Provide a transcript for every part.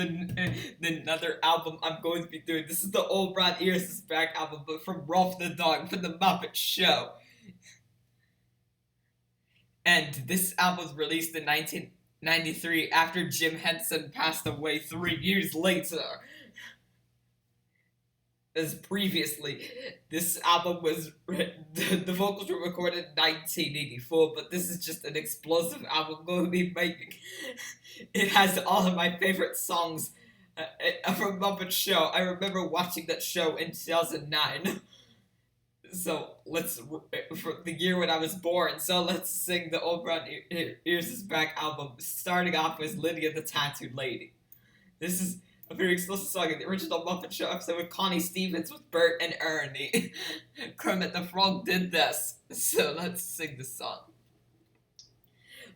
Another album I'm going to be doing. This is the Old Brown Ears is Back album, but from Rowlf the Dog from the Muppet Show. And this album was released in 1993 after Jim Henson passed away 3 years later. As previously, this album was the vocals were recorded in 1984, but this is just an explosive album I'm going to be making. It has all of my favorite songs from Muppet Show. I remember watching that show in 2009. So for the year when I was born. So let's sing the Old Brown Ears is Back album, starting off with Lydia the Tattooed Lady. This is a very explicit song in the original Muppet Show episode with Connie Stevens with Bert and Ernie. Kermit the Frog did this. So let's sing the song.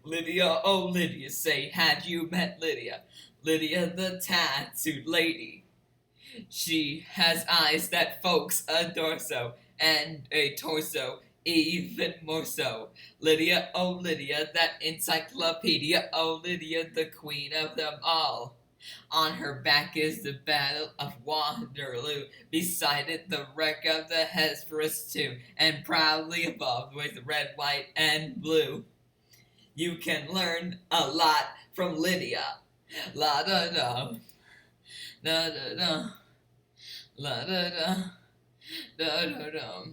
Lydia, oh Lydia, say, have you met Lydia? Lydia the Tattooed Lady. She has eyes that folks adore so, and a torso even more so. Lydia, oh Lydia, that encyclopedia, oh Lydia, the queen of them all. On her back is the Battle of Waterloo, beside it the wreck of the Hesperus too, and proudly above with red, white, and blue. You can learn a lot from Lydia. La da da, da da da, la da da, da da da.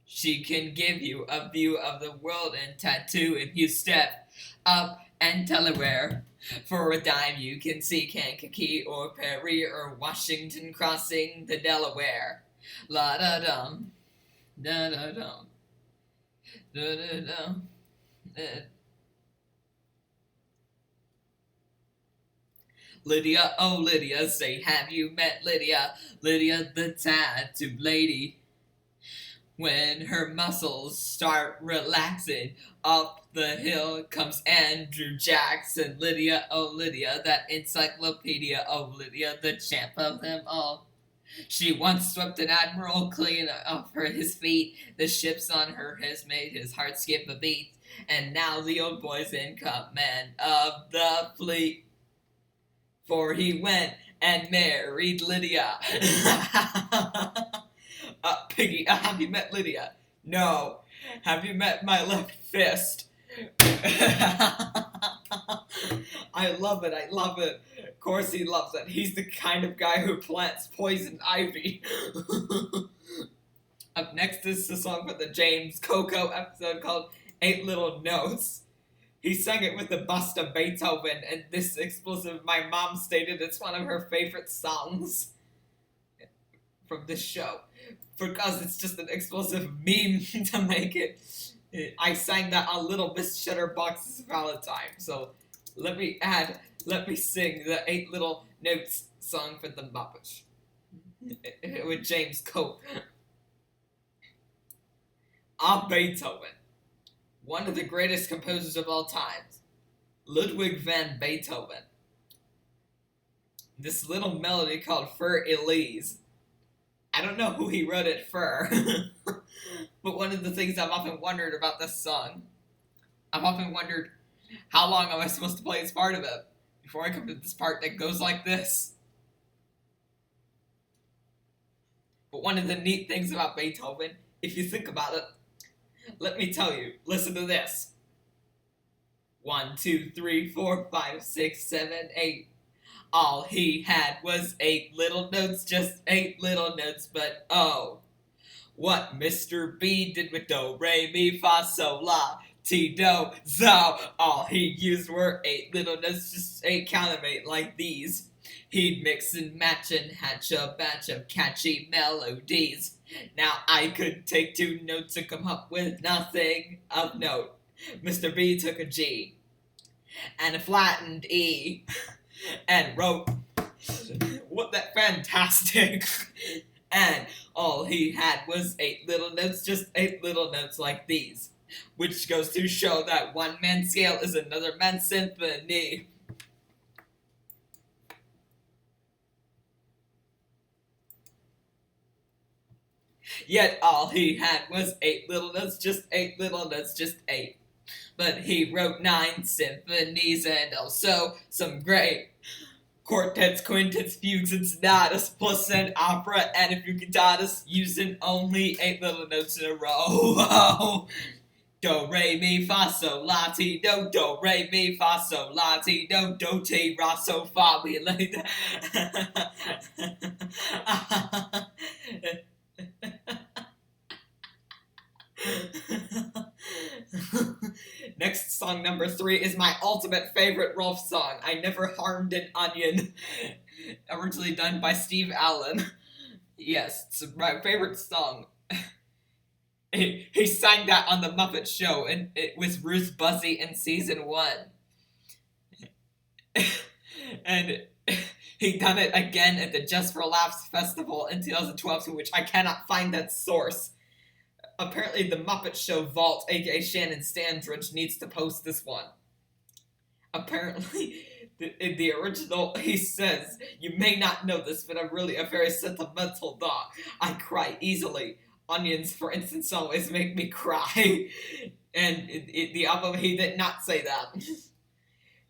She can give you a view of the world and tattoo if you step up and tell her where. For a dime you can see Kankakee or Perry or Washington crossing the Delaware. La da dum, da da dum, da da dum. Lydia, oh Lydia, say, have you met Lydia? Lydia the Tattooed Lady. When her muscles start relaxing, up the hill comes Andrew Jackson. Lydia, oh Lydia, that encyclopedia, oh Lydia, the champ of them all. She once swept an admiral clean off his feet. The ships on her has made his heart skip a beat. And now the old boy's in command of the fleet. For he went and married Lydia. Piggy, have you met Lydia? No. Have you met my left fist? I love it, I love it. Of course he loves it. He's the kind of guy who plants poison ivy. Up next is the song for the James Coco episode called 8 Little Notes. He sang it with the bust of Beethoven, and this explosive, my mom stated it's one of her favorite songs from this show. Because it's just an explosive meme to make it. I sang that on Little Miss Shutterbox's Valentine. So let me sing the 8 Little Notes song for the Muppets. With James Cope. Beethoven. One of the greatest composers of all times. Ludwig van Beethoven. This little melody called Für Elise. I don't know who he wrote it for, but one of the things I've often wondered about this song, I've often wondered, how long am I supposed to play this part of it before I come to this part that goes like this? But one of the neat things about Beethoven, if you think about it, let me tell you, listen to this. 1, 2, 3, 4, 5, 6, 7, 8. All he had was 8 little notes, just 8 little notes, but oh, what Mr. B did with do, re, mi, fa, sol, la, ti, do, zo. All he used were 8 little notes, just 8 count of 8 like these. He'd mix and match and hatch a batch of catchy melodies. Now I could take 2 notes and come up with nothing of note. Mr. B took a G and a flattened E. And wrote, what that fantastic. And all he had was 8 little notes, just 8 little notes like these. Which goes to show that one man's scale is another man's symphony. Yet all he had was 8 little notes, just 8 little notes, just 8. But he wrote 9 symphonies and also some great quartets, quintets, fugues, and sonatas, plus an opera and a few cantatas, using only 8 little notes in a row. Do, re, mi, fa, sol, la, ti, do, do, re, mi, fa, sol, la, ti, do, ti, ra, so, fa, mi, la, da. Next song number 3 is my ultimate favorite Rowlf song, I Never Harmed an Onion, originally done by Steve Allen. Yes, it's my favorite song. He sang that on the Muppet Show, and it was Ruth Buzzy in season 1. And he done it again at the Just for Laughs festival in 2012, to which I cannot find that source. Apparently the Muppet Show Vault, aka Shannon Standridge, needs to post this one. Apparently, in the original, he says, "You may not know this, but I'm really a very sentimental dog. I cry easily. Onions, for instance, always make me cry." And in the album, he did not say that.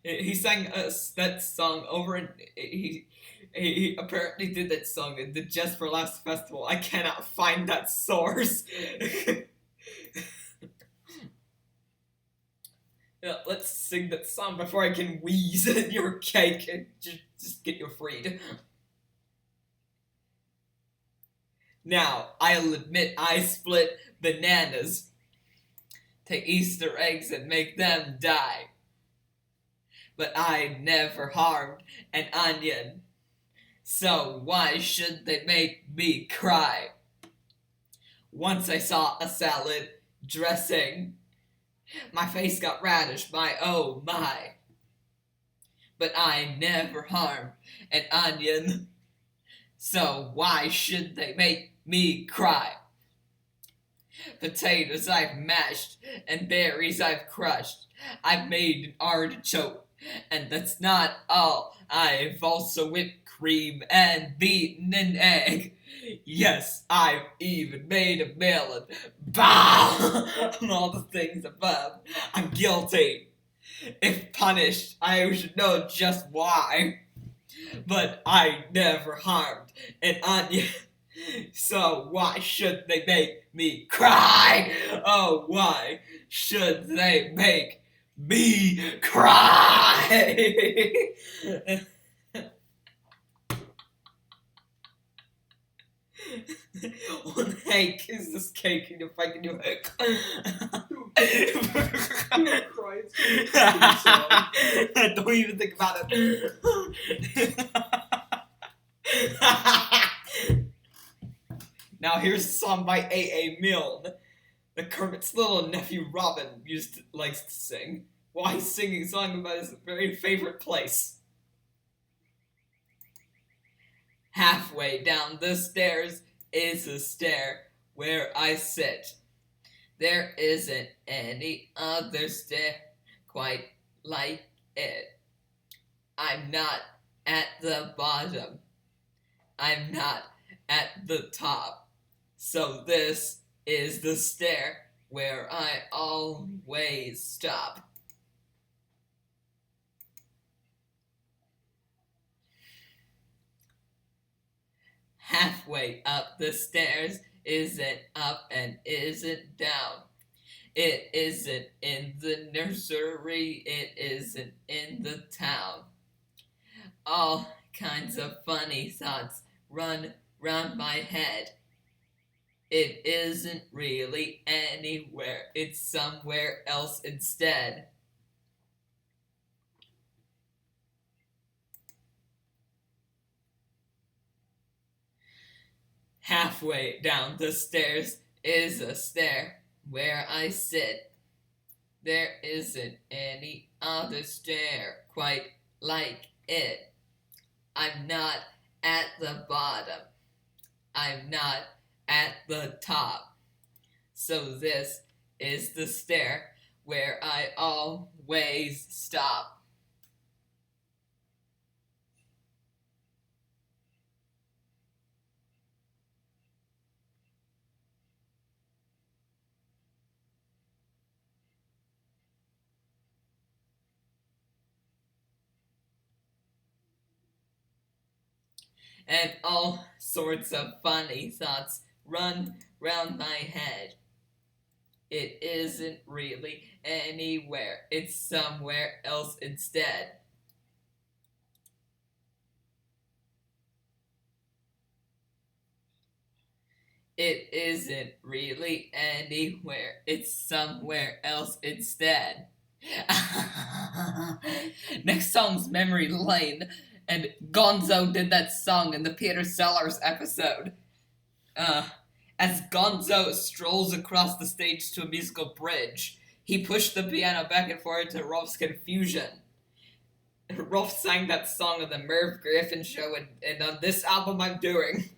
He sang that song over, and he apparently did that song at the Just for Laughs festival. I cannot find that source. Yeah, let's sing that song before I can wheeze your cake and just get you freed. Now, I'll admit I split bananas, take Easter eggs and make them die. But I never harmed an onion, so why should they make me cry? Once I saw a salad dressing, my face got radish, my oh my. But I never harmed an onion, so why should they make me cry? Potatoes I've mashed, and berries I've crushed. I've made an artichoke, and that's not all. I've also whipped cream and beaten an egg. Yes, I've even made a melon. Bah! All the things above. I'm guilty. If punished, I should know just why. But I never harmed an onion, so why should they make me cry? Oh, why should they make me cry? One cake is this cake and if I can do it. Don't even think about it. Now here's a song by A.A. Milne that Kermit's little nephew Robin likes to sing while he's singing a song about his very favorite place. Halfway down the stairs is a stair where I sit. There isn't any other stair quite like it. I'm not at the bottom. I'm not at the top. So this is the stair where I always stop. Halfway up the stairs isn't up and isn't down. It isn't in the nursery, it isn't in the town. All kinds of funny thoughts run round my head. It isn't really anywhere, it's somewhere else instead. Halfway down the stairs is a stair where I sit. There isn't any other stair quite like it. I'm not at the bottom. I'm not at the top. So this is the stair where I always stop. and all sorts of funny thoughts run round my head. It isn't really anywhere, it's somewhere else instead. It isn't really anywhere, it's somewhere else instead. Next song's Memory Lane, and Gonzo did that song in the Peter Sellers episode. As Gonzo strolls across the stage to a musical bridge, he pushed the piano back and forth to Rowlf's confusion. Rowlf sang that song on the Merv Griffin show, and on this album I'm doing.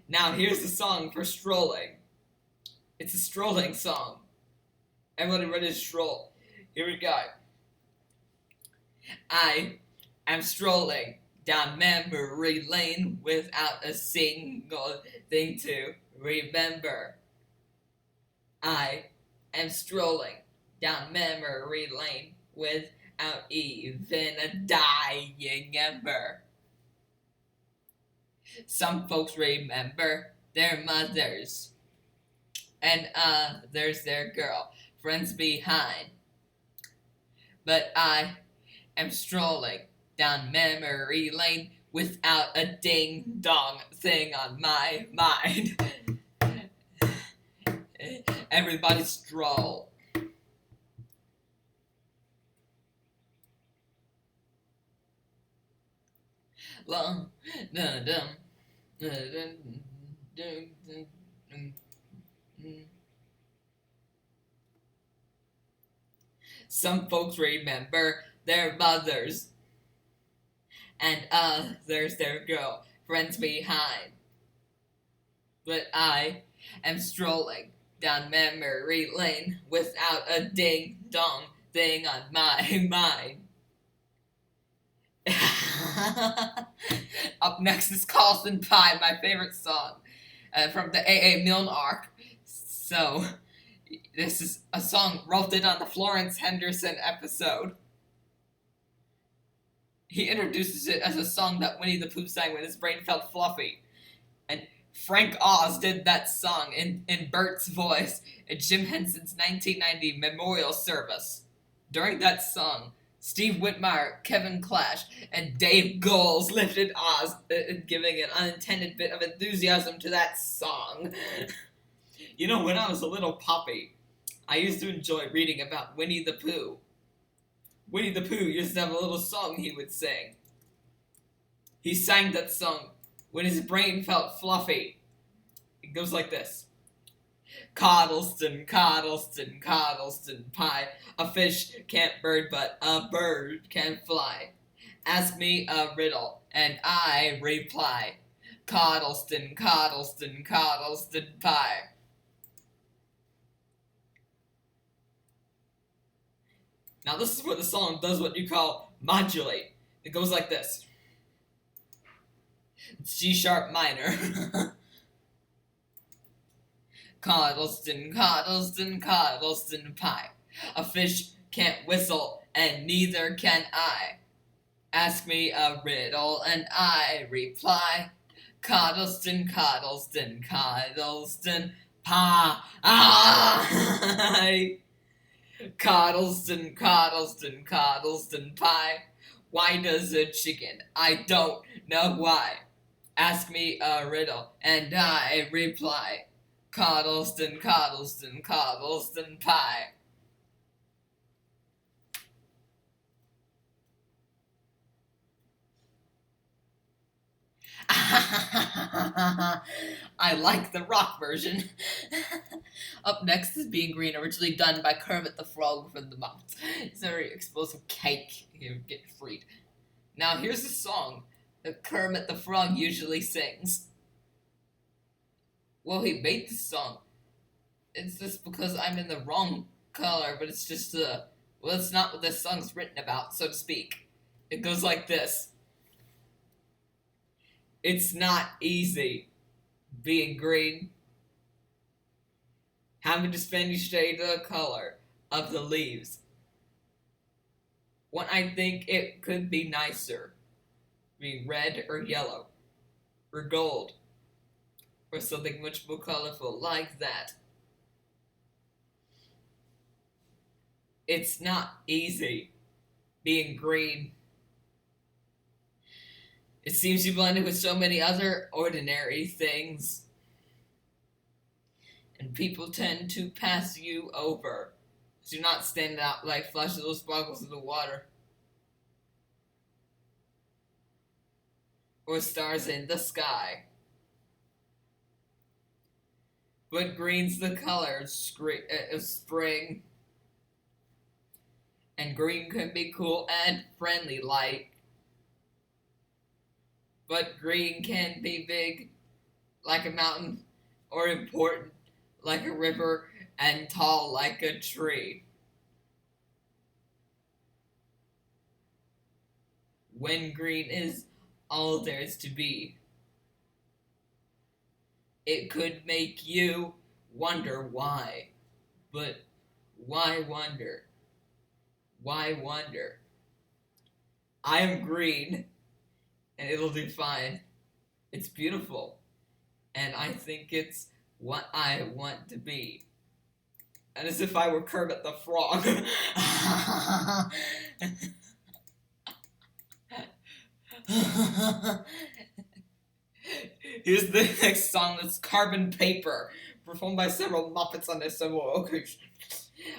Now here's the song for strolling. It's a strolling song. Everybody ready to stroll. Here we go. I am strolling down memory lane without a single thing to remember. I am strolling down memory lane without even a dying ember. Some folks remember their mothers, and others their girlfriends behind. But I am strolling down memory lane without a ding-dong thing on my mind. Everybody stroll. Long, dun, dun, dun, dun, dun, dun, dun, dun. Some folks remember their mothers, and others their girlfriends behind. But I am strolling down memory lane without a ding-dong thing on my mind. Up next is Carlson Pie, my favorite song from the A.A. Milne arc. So, this is a song Rowlf did on the Florence Henderson episode. He introduces it as a song that Winnie the Pooh sang when his brain felt fluffy. And Frank Oz did that song in Bert's voice at Jim Henson's 1990 memorial service. During that song, Steve Whitmire, Kevin Clash, and Dave Goelz lifted Oz, giving an unintended bit of enthusiasm to that song. You know, when I was a little puppy, I used to enjoy reading about Winnie the Pooh. Winnie the Pooh used to have a little song he would sing. He sang that song when his brain felt fluffy. It goes like this. Coddleston, Coddleston, Coddleston pie. A fish can't bird, but a bird can fly. Ask me a riddle, and I reply. Coddleston, Coddleston, Coddleston pie. Now this is where the song does what you call modulate. It goes like this. It's G sharp minor. Coddleston, Coddleston, Coddleston pie. A fish can't whistle, and neither can I. Ask me a riddle, and I reply. Coddleston, Coddleston, Coddleston pie. Coddleston, Coddleston, Coddleston pie. Why does a chicken? I don't know why. Ask me a riddle, and I reply. Coddleston, Coddleston, Coddleston pie. I like the rock version. Up next is Being Green, originally done by Kermit the Frog from the Muppets. It's a very explosive cake. You get freed. Now here's a song that Kermit the Frog usually sings. Well, he made this song. It's just because I'm in the wrong color, but it's just well, it's not what this song's written about, so to speak. It goes like this. It's not easy being green. Having to spend each day the color of the leaves. When I think it could be nicer, being red or yellow. or gold, or something much more colorful like that. It's not easy being green. It seems you blended with so many other ordinary things, and people tend to pass you over. Do not stand out like flashes or sparkles in the water, or stars in the sky. But green's the color of spring, and green can be cool and friendly like. But green can be big like a mountain, or important like a river, and tall like a tree. When green is all there is to be, it could make you wonder why. But why wonder? Why wonder? I am green, and it'll be fine. It's beautiful, and I think it's what I want to be. And as if I were Kermit the Frog. Here's the next song that's Carbon Paper, performed by several Muppets on this several occasions.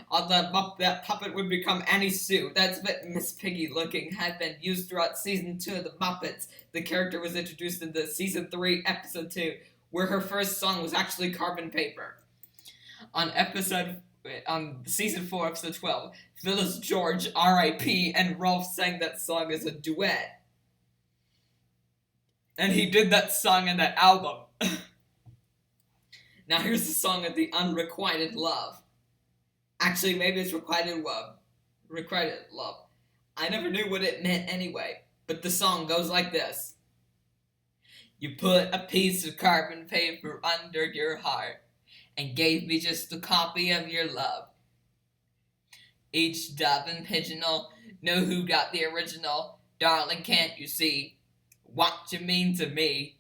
On that puppet would become Annie Sue. That's bit Miss Piggy looking had been used throughout season 2 of the Muppets. The character was introduced in the season 3, episode 2, where her first song was actually Carbon Paper. On season 4, episode 12, Phyllis George, R.I.P., and Rowlf sang that song as a duet. And he did that song in that album. Now here's the song of the Unrequited Love. Actually, maybe it's Requited Love. Requited Love. I never knew what it meant anyway, but the song goes like this. You put a piece of carbon paper under your heart and gave me just a copy of your love. Each dove and pigeonhole know who got the original. Darling, can't you see what you mean to me?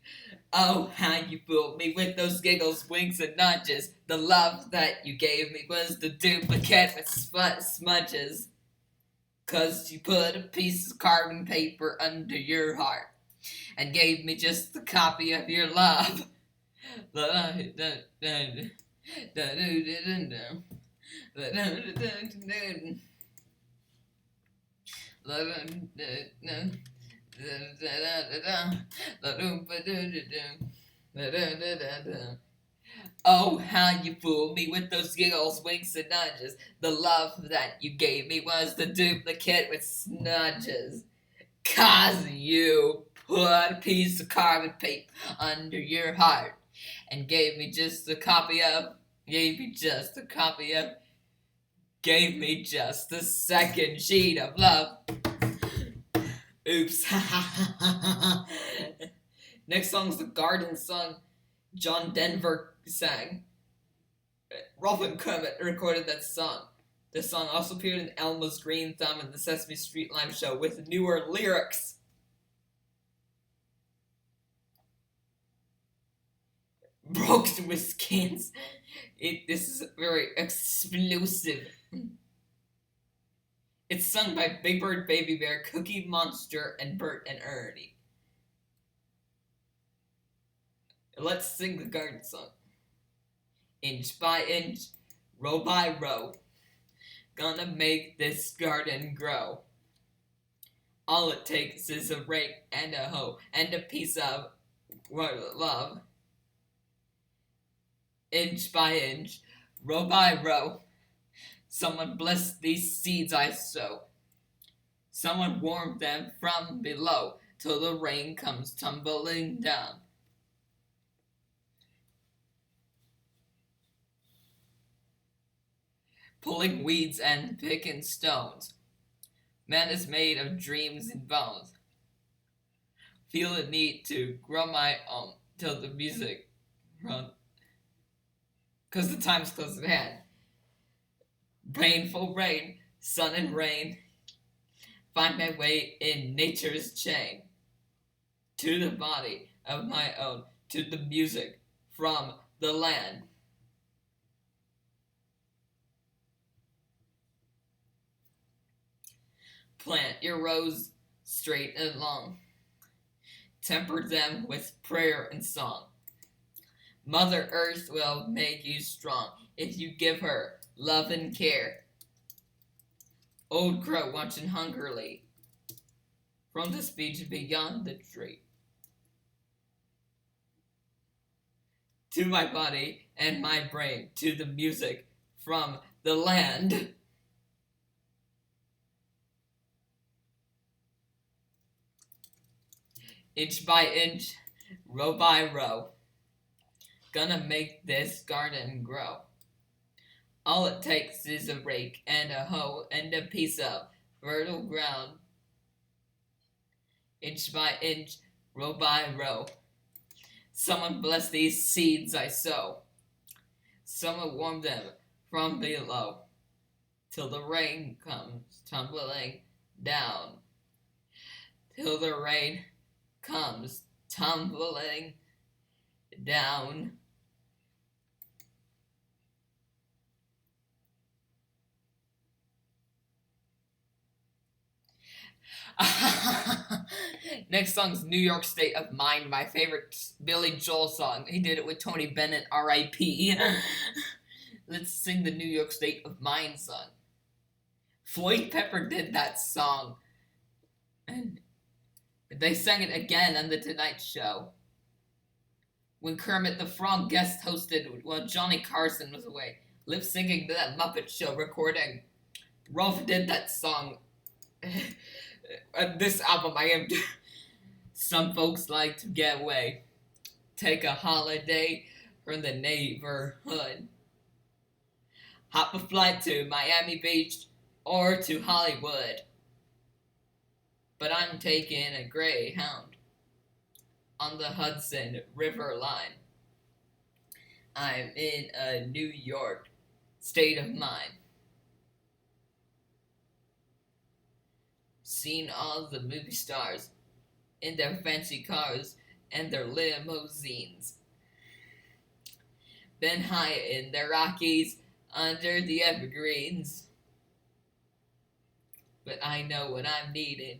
Oh, how you fooled me with those giggles, winks, and nudges. The love that you gave me was the duplicate with smudges. 'Cause you put a piece of carbon paper under your heart and gave me just a copy of your love. Oh, how you fooled me with those giggles, winks, and nudges. The love that you gave me was the duplicate with smudges. 'Cause you put a piece of carbon paper under your heart and gave me just a second sheet of love. Oops. Next song's The Garden Song. John Denver sang. Rowlf and Kermit recorded that song. The song also appeared in Elmo's Green Thumb and the Sesame Street Live Show with newer lyrics. Broken with skins. This is very explosive. It's sung by Big Bird, Baby Bear, Cookie Monster, and Bert and Ernie. Let's sing the garden song. Inch by inch, row by row, gonna make this garden grow. All it takes is a rake and a hoe and a piece of love. Inch by inch, row by row, someone bless these seeds I sow. Someone warm them from below till the rain comes tumbling down. Pulling weeds and picking stones. Man is made of dreams and bones. Feel the need to grow my own till the music runs. 'Cause the time's close at hand. Rainful rain, sun and rain. Find my way in nature's chain. To the body of my own to the music from the land. Plant your rows straight and long, temper them with prayer and song. Mother Earth will make you strong if you give her love and care. Old crow watching hungrily from the speech beyond the tree. To my body and my brain, to the music from the land. Inch by inch, row by row, gonna make this garden grow. All it takes is a rake and a hoe and a piece of fertile ground. Inch by inch, row by row, someone bless these seeds I sow. Someone warm them from below, till the rain comes tumbling down. Till the rain comes tumbling down. Next song's New York State of Mind, my favorite Billy Joel song. He did it with Tony Bennett, R.I.P. Let's sing the New York State of Mind song. Floyd Pepper did that song, and they sang it again on The Tonight Show when Kermit the Frog guest hosted while Johnny Carson was away, lip syncing to that Muppet Show recording. Rowlf did that song. This album, I am. Some folks like to get away, take a holiday from the neighborhood, hop a flight to Miami Beach or to Hollywood. But I'm taking a Greyhound on the Hudson River line. I'm in a New York state of mind. Seen all the movie stars in their fancy cars and their limousines. Been high in the Rockies under the evergreens. But I know what I'm needing,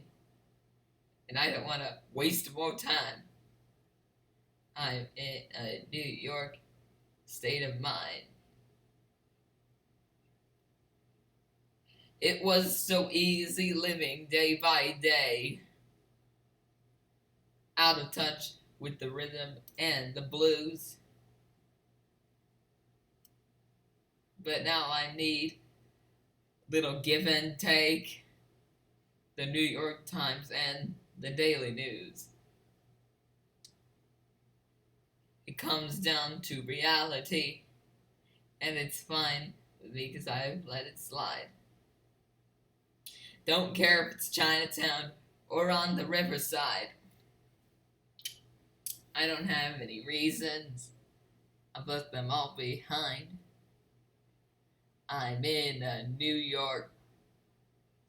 and I don't want to waste more time. I'm in a New York state of mind. It was so easy living day by day, out of touch with the rhythm and the blues. But now I need little give and take, the New York Times and the Daily News. It comes down to reality, and it's fine because I've let it slide. Don't care if it's Chinatown or on the riverside. I don't have any reasons. I've left them all behind. I'm in a New York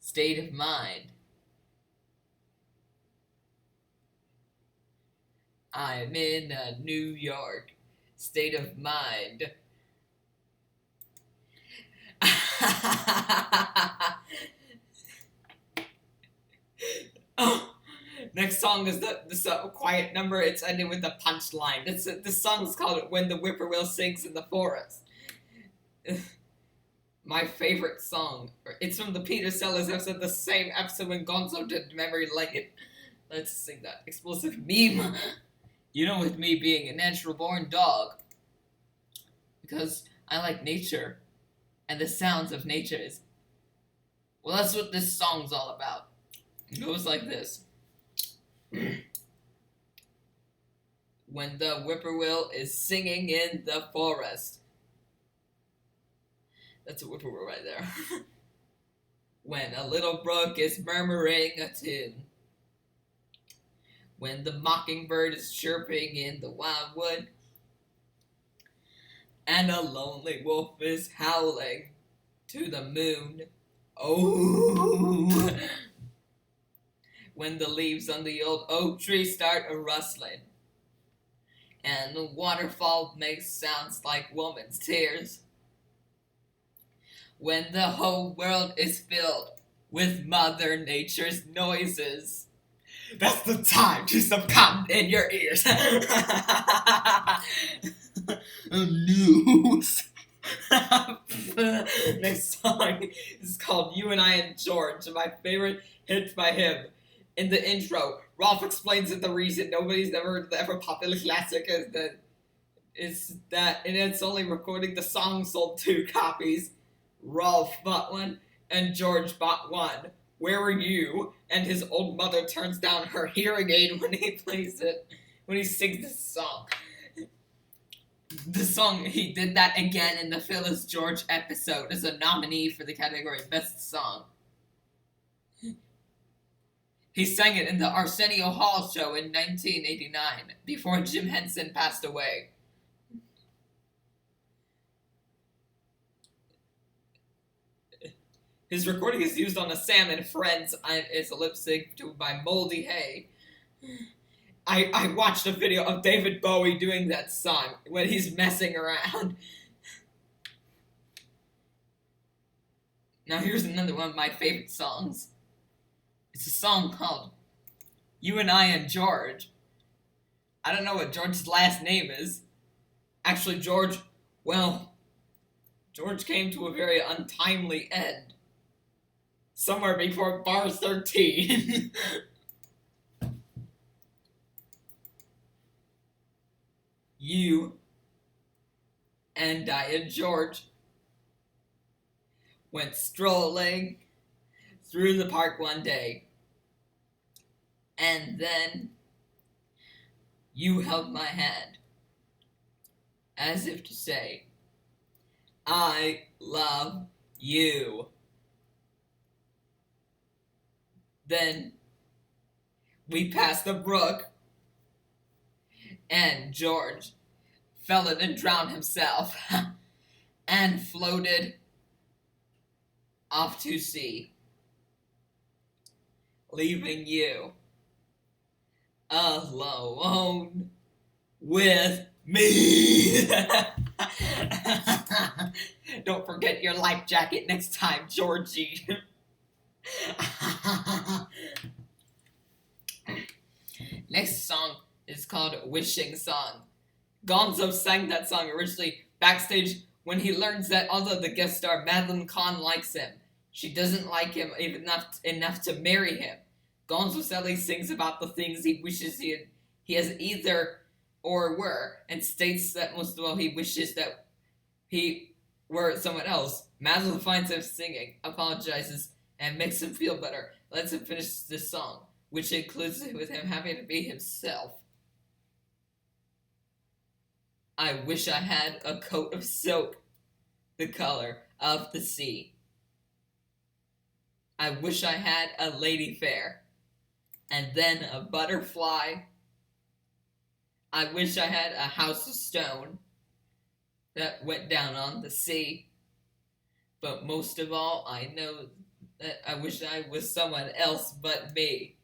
state of mind. I'm in a New York state of mind. Oh, next song is this quiet number. It's ending with a punchline. This song is called "When the Whippoorwill Sings in the Forest." My favorite song. It's from the Peter Sellers episode, the same episode when Gonzo did Memory Lane. Let's sing that explosive meme. You know, with me being a natural-born dog, because I like nature, and the sounds of nature is. Well, that's what this song's all about. It goes like this. When the whippoorwill is singing in the forest. That's a whippoorwill right there. When a little brook is murmuring a tune. When the mockingbird is chirping in the wildwood. And a lonely wolf is howling to the moon. Oh! When the leaves on the old oak tree start a rustling. and the waterfall makes sounds like woman's tears. When the whole world is filled with Mother Nature's noises, that's the time to stop cotton in your ears. News. Next song is called You and I and George, my favorite hit by him. In the intro, Rowlf explains that the reason nobody's ever heard the ever popular classic is that and it's only recording the song sold 2 copies. Rowlf bought one and George bought one. Where were you? And his old mother turns down her hearing aid when he plays it, when he sings this song. The song, he did that again in the Phyllis George episode as a nominee for the category Best Song. He sang it in the Arsenio Hall show in 1989, before Jim Henson passed away. His recording is used on a Salmon Friends. It's a lip sync by Moldy Hay. I watched a video of David Bowie doing that song when he's messing around. Now here's another one of my favorite songs. It's a song called You and I and George. I don't know what George's last name is. Actually, George came to a very untimely end. Somewhere before bar 13. You and I and George went strolling through the park one day. And then you held my hand, as if to say, I love you. Then we passed the brook, and George fell in and drowned himself, and floated off to sea, leaving you alone with me. Don't forget your life jacket next time, Georgie. Next song is called Wishing Song. Gonzo sang that song originally backstage when he learns that although the guest star Madeline Kahn likes him, she doesn't like him even enough to marry him. Gonzo Sally sings about the things he wishes he has either or were, and states that most of all he wishes that he were someone else. Madeline finds him singing, apologizes, and makes him feel better. Lets him finish this song, which includes with him having to be himself. I wish I had a coat of silk, the color of the sea. I wish I had a lady fair, and then a butterfly. I wish I had a house of stone that went down on the sea. But most of all, I know that I wish I was someone else but me.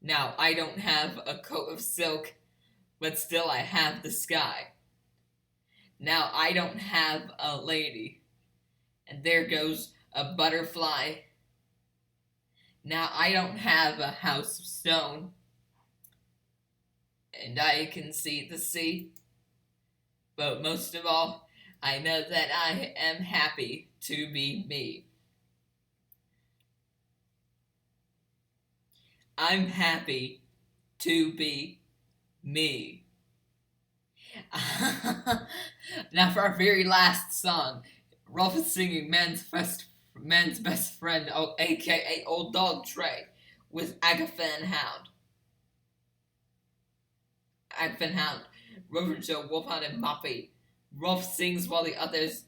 Now, I don't have a coat of silk, but still I have the sky. Now, I don't have a lady, and there goes a butterfly. Now, I don't have a house of stone, and I can see the sea. But most of all, I know that I am happy to be me. I'm happy to be me. Now for our very last song, Rowlf is singing Man's Best Friend, aka Old Dog Trey, with Agatha and Hound. Agatha and Hound, Rover Joe, Wolfhound, and Muppet. Rowlf sings while the others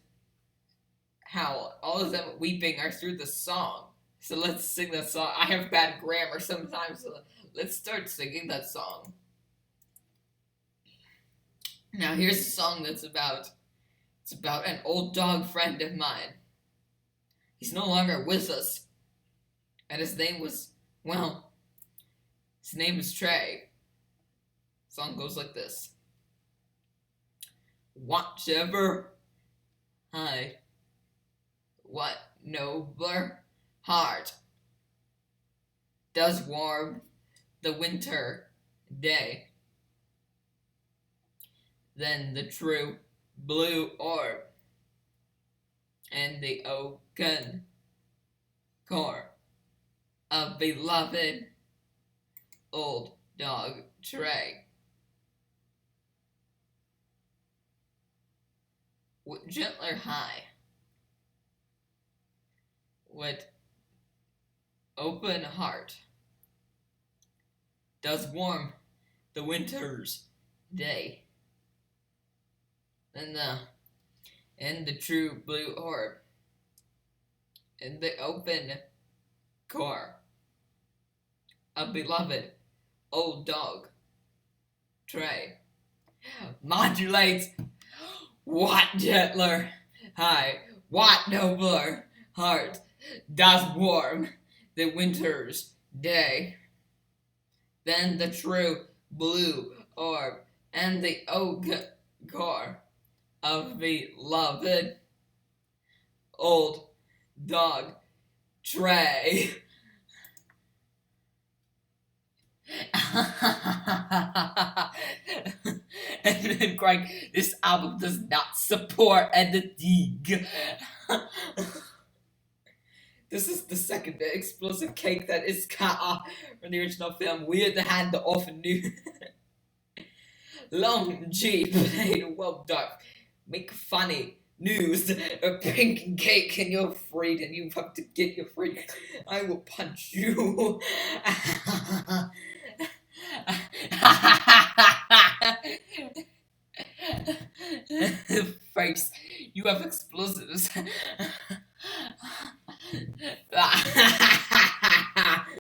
howl. All of them weeping are through the song. So let's sing that song. I have bad grammar sometimes, so let's start singing that song. Now here's a song it's about an old dog friend of mine. He's no longer with us. And his name was, well, his name is Trey. Song goes like this. Watch ever hide. What nobler heart does warm the winter day than the true blue orb and the oaken core of beloved old dog Trey. With gentler high, with open heart, does warm the winter's day, and the true blue orb, in the open core of beloved old dog Trey, modulates what gentler high, what nobler heart does warm the winter's day than the true blue orb and the oak core of beloved old dog Trey. And then crying, this album does not support editing. This is the second explosive cake that is cut off from the original film. Weird the Hand the Orphan New. Long G played well dark. Make funny news. A pink cake and you're afraid and you have to get your freak. I will punch you. Face, you have explosives.